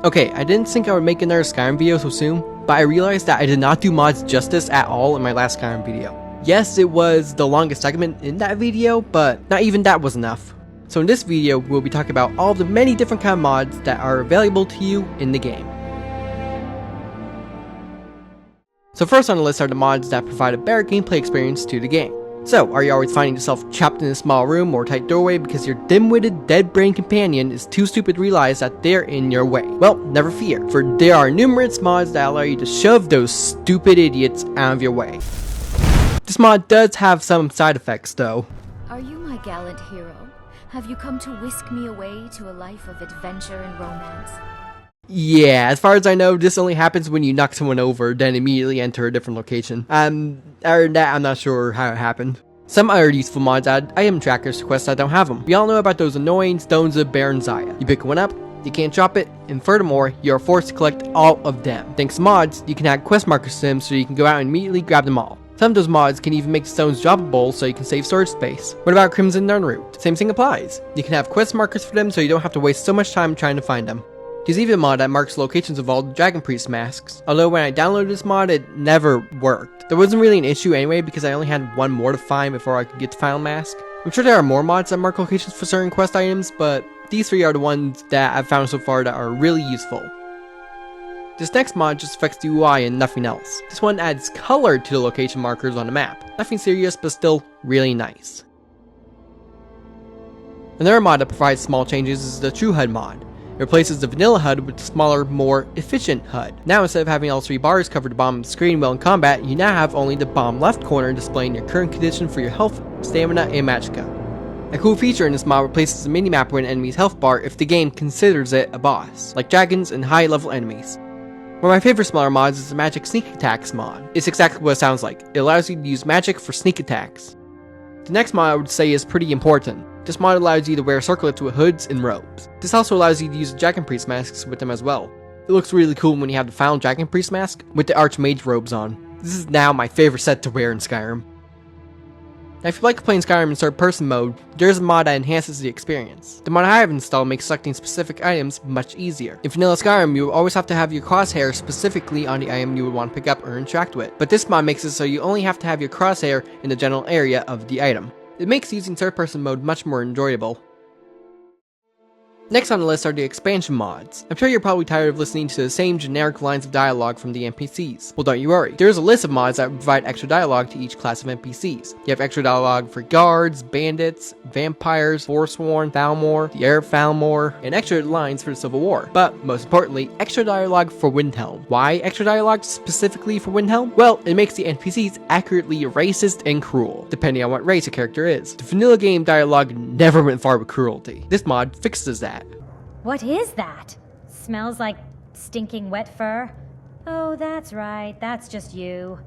Okay, I didn't think I would make another Skyrim video so soon, but I realized that I did not do mods justice at all in my last Skyrim video. Yes, it was the longest segment in that video, but not even that was enough. So in this video, we'll be talking about all of the many different kind of mods that are available to you in the game. So first on the list are the mods that provide a better gameplay experience to the game. So, are you always finding yourself trapped in a small room or tight doorway because your dim-witted, dead-brain companion is too stupid to realize that they're in your way? Well, never fear, for there are numerous mods that allow you to shove those stupid idiots out of your way. This mod does have some side effects though. Are you my gallant hero? Have you come to whisk me away to a life of adventure and romance? Yeah, as far as I know, this only happens when you knock someone over, then immediately enter a different location. Other than that, I'm not sure how it happened. Some other useful mods add item trackers to quests that don't have them. We all know about those annoying Stones of Baron Zaya. You pick one up, you can't drop it, and furthermore, you're forced to collect all of them. Thanks to mods, you can add quest markers to them so you can go out and immediately grab them all. Some of those mods can even make the stones droppable so you can save storage space. What about Crimson Nunroot? Same thing applies. You can have quest markers for them so you don't have to waste so much time trying to find them. There's even a mod that marks locations of all the Dragon Priest masks, although when I downloaded this mod it never worked. There wasn't really an issue anyway because I only had one more to find before I could get the final mask. I'm sure there are more mods that mark locations for certain quest items, but these three are the ones that I've found so far that are really useful. This next mod just affects the UI and nothing else. This one adds color to the location markers on the map. Nothing serious, but still really nice. Another mod that provides small changes is the True HUD mod. It replaces the vanilla HUD with the smaller, more efficient HUD. Now instead of having all three bars cover the bottom of the screen while in combat, you now have only the bottom left corner displaying your current condition for your health, stamina, and magicka. A cool feature in this mod replaces the minimap with an enemy's health bar if the game considers it a boss, like dragons and high level enemies. One of my favorite smaller mods is the Magic Sneak Attacks mod. It's exactly what it sounds like. It allows you to use magic for sneak attacks. The next mod I would say is pretty important. This mod allows you to wear circlets with hoods and robes. This also allows you to use the Dragon Priest masks with them as well. It looks really cool when you have the final Dragon Priest mask with the Archmage robes on. This is now my favorite set to wear in Skyrim. Now if you like playing Skyrim in third person mode, there's a mod that enhances the experience. The mod I have installed makes selecting specific items much easier. In vanilla Skyrim, you will always have to have your crosshair specifically on the item you would want to pick up or interact with, but this mod makes it so you only have to have your crosshair in the general area of the item. It makes using third person mode much more enjoyable. Next on the list are the expansion mods. I'm sure you're probably tired of listening to the same generic lines of dialogue from the NPCs. Well, don't you worry. There's a list of mods that provide extra dialogue to each class of NPCs. You have extra dialogue for guards, bandits, vampires, Forsworn, Thalmor, the Heir of Thalmor, and extra lines for the Civil War. But most importantly, extra dialogue for Windhelm. Why extra dialogue specifically for Windhelm? Well, it makes the NPCs accurately racist and cruel, depending on what race a character is. The vanilla game dialogue never went far with cruelty. This mod fixes that. What is that? Smells like stinking wet fur? Oh, that's right, that's just you.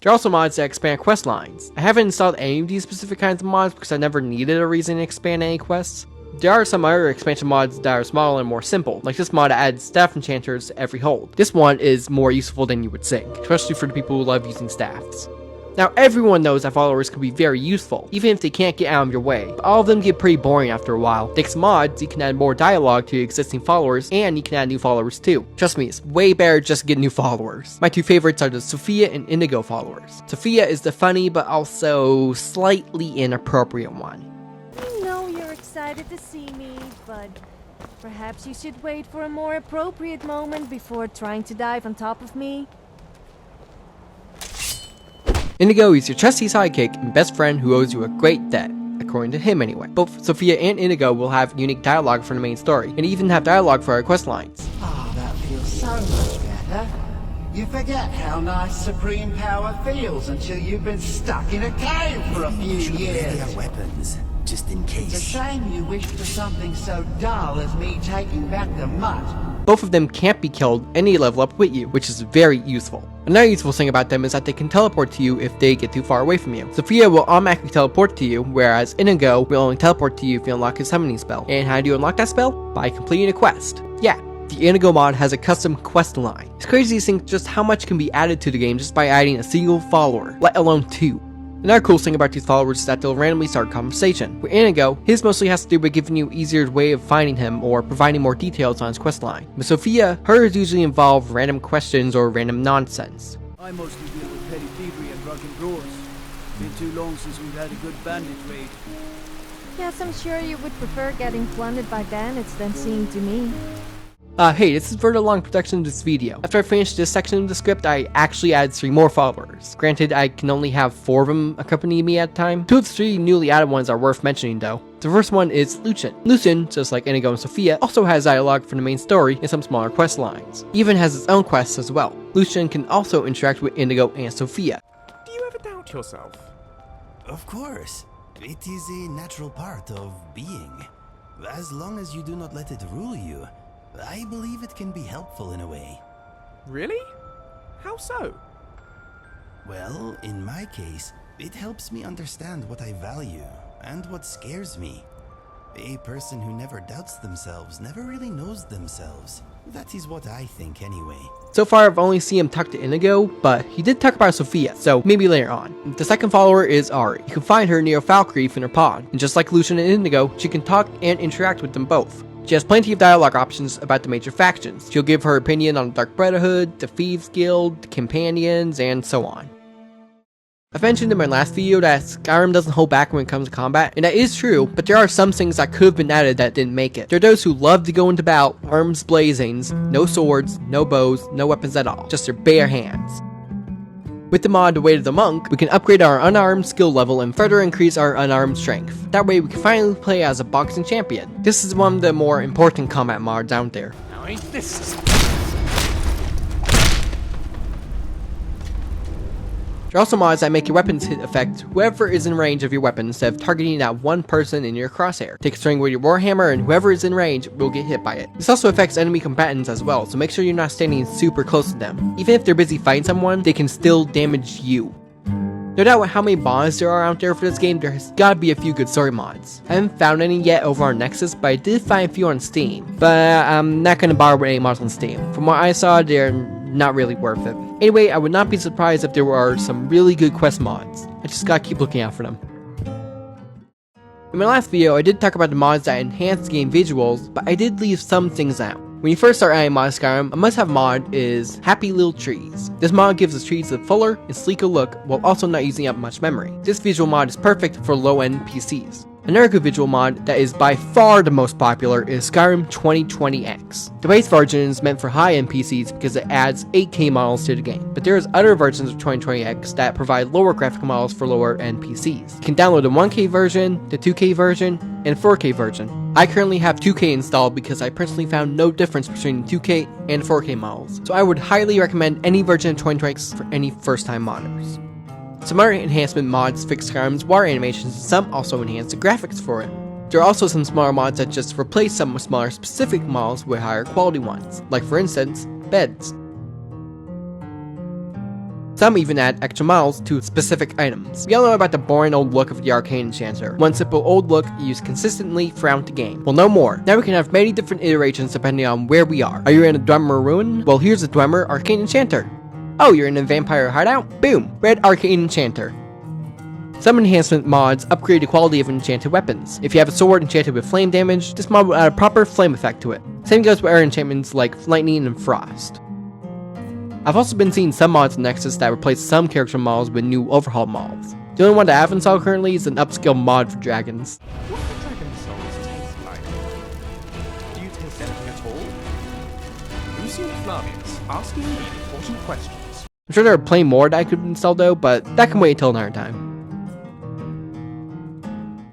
There are also mods that expand quest lines. I haven't installed any of these specific kinds of mods because I never needed a reason to expand any quests. There are some other expansion mods that are smaller and more simple, like this mod that adds staff enchanters to every hold. This one is more useful than you would think, especially for the people who love using staffs. Now everyone knows that followers can be very useful, even if they can't get out of your way, but all of them get pretty boring after a while. Thanks to mods, you can add more dialogue to existing followers, and you can add new followers too. Trust me, it's way better just to get new followers. My two favorites are the Sophia and Indigo followers. Sophia is the funny but also slightly inappropriate one. I know you're excited to see me, but perhaps you should wait for a more appropriate moment before trying to dive on top of me. Indigo is your trusty sidekick and best friend who owes you a great debt, according to him anyway. Both Sophia and Indigo will have unique dialogue for the main story, and even have dialogue for our quest lines. Ah, that feels so much better. You forget how nice supreme power feels until you've been stuck in a cave for a few years. Their weapons, just in case. It's a shame you wished for something so dull as me taking back the mutt. Both of them can't be killed and they level up with you, which is very useful. Another useful thing about them is that they can teleport to you if they get too far away from you. Sophia will automatically teleport to you, whereas Indigo will only teleport to you if you unlock his summoning spell. And how do you unlock that spell? By completing a quest. Yeah, the Indigo mod has a custom quest line. It's crazy to think just how much can be added to the game just by adding a single follower, let alone two. Another cool thing about these followers is that they'll randomly start a conversation. With Inigo, his mostly has to do with giving you an easier way of finding him or providing more details on his questline. With Sophia, hers usually involve random questions or random nonsense. I mostly deal with petty thievery and drunken brawls. Been too long since we've had a good bandit raid. Yes, I'm sure you would prefer getting plundered by bandits than seeing to me. Hey, this is for the long production of this video. After I finish this section of the script, I actually added 3 more followers. Granted, I can only have 4 of them accompany me at a time. 2 of the 3 newly added ones are worth mentioning though. The first one is Lucian. Lucian, just like Inigo and Sophia, also has dialogue for the main story and some smaller quest lines. He even has its own quests as well. Lucian can also interact with Inigo and Sophia. Do you ever doubt yourself? Of course. It is a natural part of being. As long as you do not let it rule you, I believe it can be helpful in a way. Really? How so? Well, in my case, it helps me understand what I value and what scares me. A person who never doubts themselves never really knows themselves. That is what I think anyway. So far, I've only seen him talk to Inigo, but he did talk about Sophia, so maybe later on. The second follower is Ari. You can find her near Falkreef in her pod, and just like Lucian and Inigo, she can talk and interact with them both. She has plenty of dialogue options about the major factions. She'll give her opinion on the Dark Brotherhood, the Thieves Guild, the Companions, and so on. I've mentioned in my last video that Skyrim doesn't hold back when it comes to combat, and that is true, but there are some things that could have been added that didn't make it. There are those who love to go into battle, arms blazing, no swords, no bows, no weapons at all, just their bare hands. With the mod The Weight of the Monk, we can upgrade our unarmed skill level and further increase our unarmed strength. That way we can finally play as a boxing champion. This is one of the more important combat mods out there. Now ain't this... There are also mods that make your weapons hit affect whoever is in range of your weapon instead of targeting that one person in your crosshair. Take a string with your warhammer and whoever is in range will get hit by it. This also affects enemy combatants as well, so make sure you're not standing super close to them. Even if they're busy fighting someone, they can still damage you. No doubt with how many mods there are out there for this game, there's gotta be a few good story mods. I haven't found any yet over on Nexus, but I did find a few on Steam. But I'm not gonna bother with any mods on Steam. From what I saw, they're not really worth it. Anyway, I would not be surprised if there are some really good quest mods. I just gotta keep looking out for them. In my last video, I did talk about the mods that enhance game visuals, but I did leave some things out. When you first start adding mods to Skyrim, a must-have mod is Happy Little Trees. This mod gives the trees a fuller and sleeker look while also not using up much memory. This visual mod is perfect for low-end PCs. Another good visual mod that is by far the most popular is Skyrim 2020X. The base version is meant for high-end PCs because it adds 8K models to the game, but there's other versions of 2020X that provide lower graphical models for lower-end PCs. You can download the 1K version, the 2K version, and 4K version. I currently have 2K installed because I personally found no difference between the 2K and 4K models, so I would highly recommend any version of 2020X for any first-time modders. Some other enhancement mods fix Skyrim's water animations, and some also enhance the graphics for it. There are also some smaller mods that just replace some smaller specific models with higher quality ones, like for instance, beds. Some even add extra models to specific items. We all know about the boring old look of the Arcane Enchanter, one simple old look used consistently throughout the game. Well, no more. Now we can have many different iterations depending on where we are. Are you in a Dwemer Ruin? Well, here's a Dwemer Arcane Enchanter. Oh, you're in a vampire hideout? Boom! Red Arcane Enchanter. Some enhancement mods upgrade the quality of enchanted weapons. If you have a sword enchanted with flame damage, this mod will add a proper flame effect to it. Same goes with other enchantments like lightning and frost. I've also been seeing some mods in Nexus that replace some character models with new overhaul models. The only one that I have installed currently is an upscale mod for dragons. What do dragon souls taste like? Do you taste anything at all? Lucian Flavius, asking me important questions. I'm sure there are plenty more that I could install though, but that can wait until another time.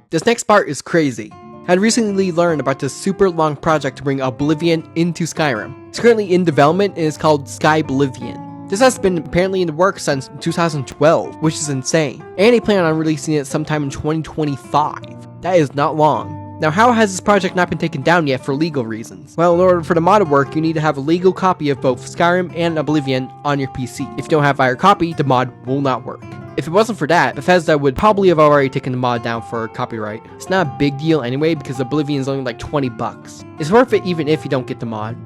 This next part is crazy. I had recently learned about this super long project to bring Oblivion into Skyrim. It's currently in development and is called Skyblivion. This has been apparently in the works since 2012, which is insane. And they plan on releasing it sometime in 2025. That is not long. Now, how has this project not been taken down yet for legal reasons? Well, in order for the mod to work, you need to have a legal copy of both Skyrim and Oblivion on your PC. If you don't have either copy, the mod will not work. If it wasn't for that, Bethesda would probably have already taken the mod down for copyright. It's not a big deal anyway because Oblivion is only like $20. It's worth it even if you don't get the mod.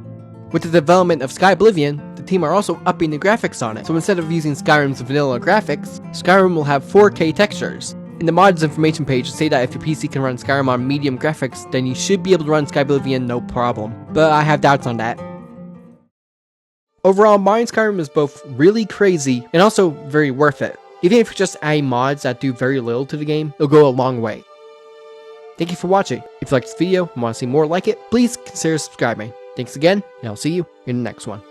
With the development of Skyblivion, the team are also upping the graphics on it, so instead of using Skyrim's vanilla graphics, Skyrim will have 4K textures. In the mod's information page, say that if your PC can run Skyrim on medium graphics, then you should be able to run Skyblivion no problem, but I have doubts on that. Overall, modding Skyrim is both really crazy and also very worth it. Even if you're just adding mods that do very little to the game, it'll go a long way. Thank you for watching. If you liked this video and want to see more like it, please consider subscribing. Thanks again, and I'll see you in the next one.